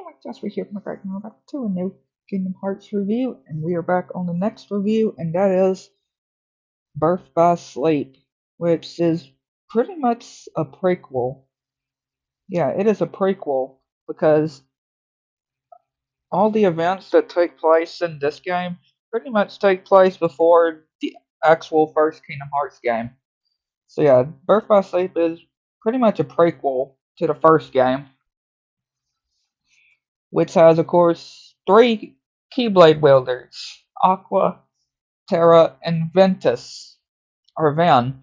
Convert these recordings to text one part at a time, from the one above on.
Anyway, just we're here right now back to a new Kingdom Hearts review, and we are back on the next review, and that is Birth by Sleep, which is pretty much a prequel. Yeah, it is a prequel because all the events that take place in this game pretty much take place before the actual first Kingdom Hearts game. So yeah, Birth by Sleep is pretty much a prequel to the first game, which has, of course, three Keyblade wielders: Aqua, Terra, and Ventus, or Van.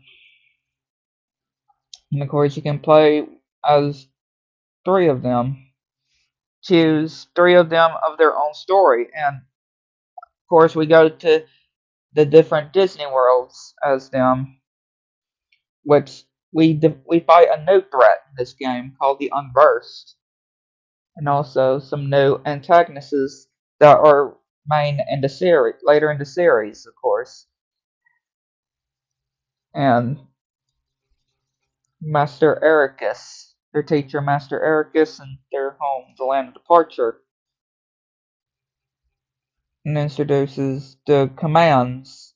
And of course, you can play as three of them. Choose three of them of their own story. And of course, we go to the different Disney worlds as them, which we fight a new threat in this game called the Unversed, and also some new antagonists that are main in the series later in the series, of course. And Master Ericus, their teacher Master Ericus, and their home, the land of departure, and introduces the commands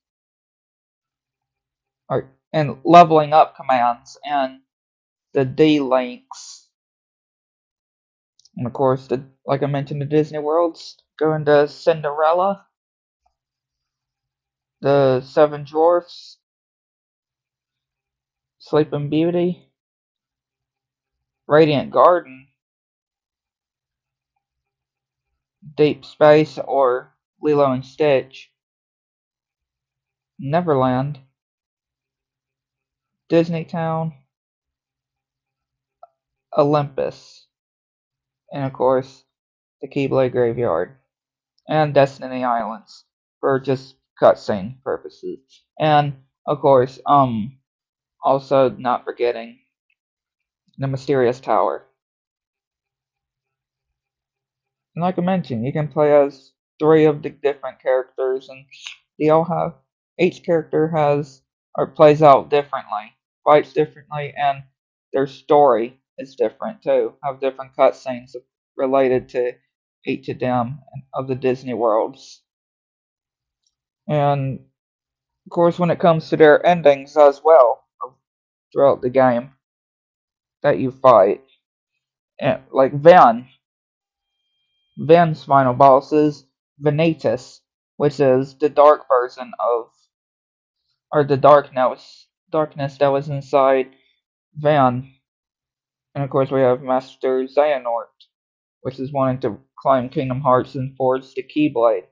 and leveling up commands and the D links. And of course, like I mentioned, the Disney worlds go into Cinderella, the Seven Dwarfs, Sleeping Beauty, Radiant Garden, Deep Space, or Lilo and Stitch, Neverland, Disney Town, Olympus, and of course, the Keyblade Graveyard, and Destiny Islands for just cutscene purposes. And of course, also not forgetting the Mysterious Tower. And like I mentioned, you can play as three of the different characters, and they all have each character has or plays out differently, fights differently, and their story is different too. Have different cutscenes related to each of them of the Disney worlds. And of course, when it comes to their endings as well throughout the game that you fight, and like Ven's final boss is Vanitas, which is the dark version of, or the darkness that was inside Van. And of course, we have Master Xehanort, which is wanting to climb Kingdom Hearts and forge the Keyblade.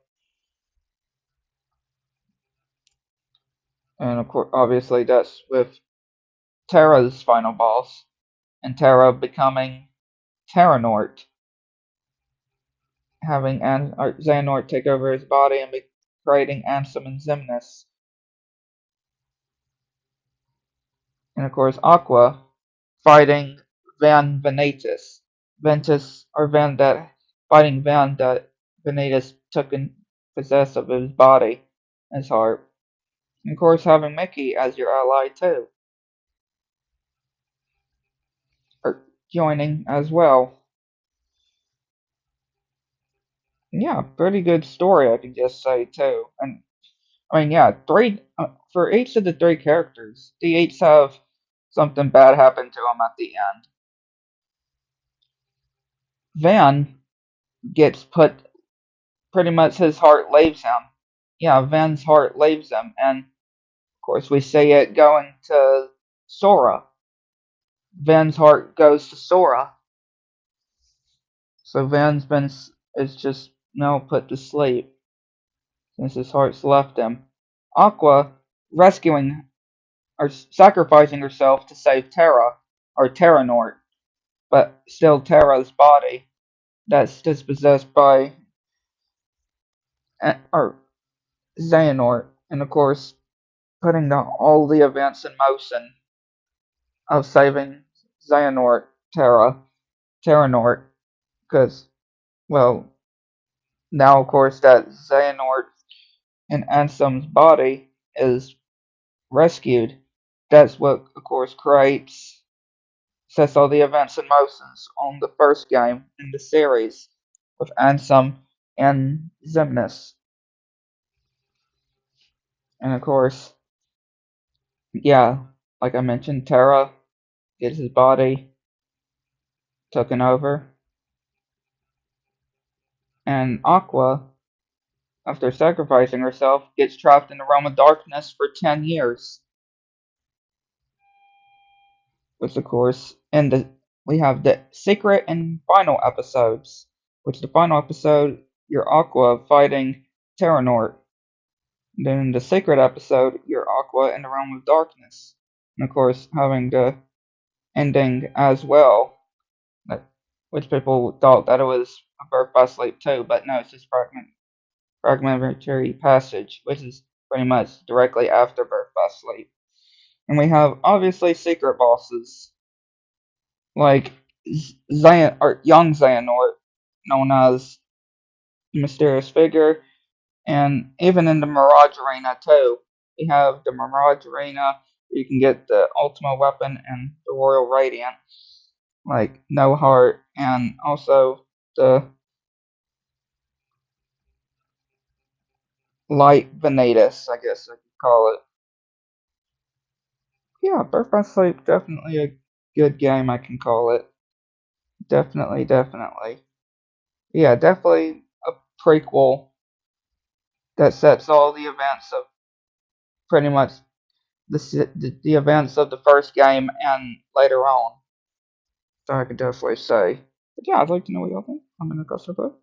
And of course, obviously, that's with Terra's final boss, and Terra becoming Terranort, having Xehanort take over his body and creating Ansem and Xemnas. And of course, Aqua fighting Van Vanitas. Ventus, or Van that fighting Van that Vanitas took in possess of his body, his heart. And of course, having Mickey as your ally too, or joining as well. Yeah, pretty good story, I can just say too. And I mean, yeah, three for each of the three characters, they each have something bad happen to them at the end. Van gets put pretty much his heart leaves him. Yeah, Van's heart leaves him, and of course we see it going to Sora. Van's heart goes to Sora, so Van's been is just now put to sleep since his heart's left him. Aqua rescuing or sacrificing herself to save Terra or Terranort, but still Terra's body that's dispossessed by or Xehanort, and of course putting all the events in motion of saving Xehanort, Terranort, because, well, now of course that Xehanort and Ansem's body is rescued, that's what of course sets all the events in motion on the first game in the series, with Ansem and Xemnas. And of course, yeah, like I mentioned, Terra gets his body taken over, and Aqua, after sacrificing herself, gets trapped in the realm of darkness for 10 years. Which, of course, we have the secret and final episodes. Which the final episode, you're Aqua fighting Terranort. Then in the secret episode, you're Aqua in the realm of darkness. And of course, having the ending as well, which people thought that it was a Birth by Sleep too, but no, it's just fragmentary passage, which is pretty much directly after Birth by Sleep. And we have obviously secret bosses like or young Xehanort, known as the Mysterious Figure, and even in the Mirage Arena too. We have the Mirage Arena, where you can get the Ultima weapon and the Royal Radiant, like No Heart, and also the Light Vanitas, I guess I could call it. Yeah, Birth by Sleep, definitely a good game, I can call it. Definitely, definitely. Yeah, definitely a prequel that sets all the events of pretty much the events of the first game and later on. So I could definitely say. But yeah, I'd like to know what y'all think. I'm gonna go for both.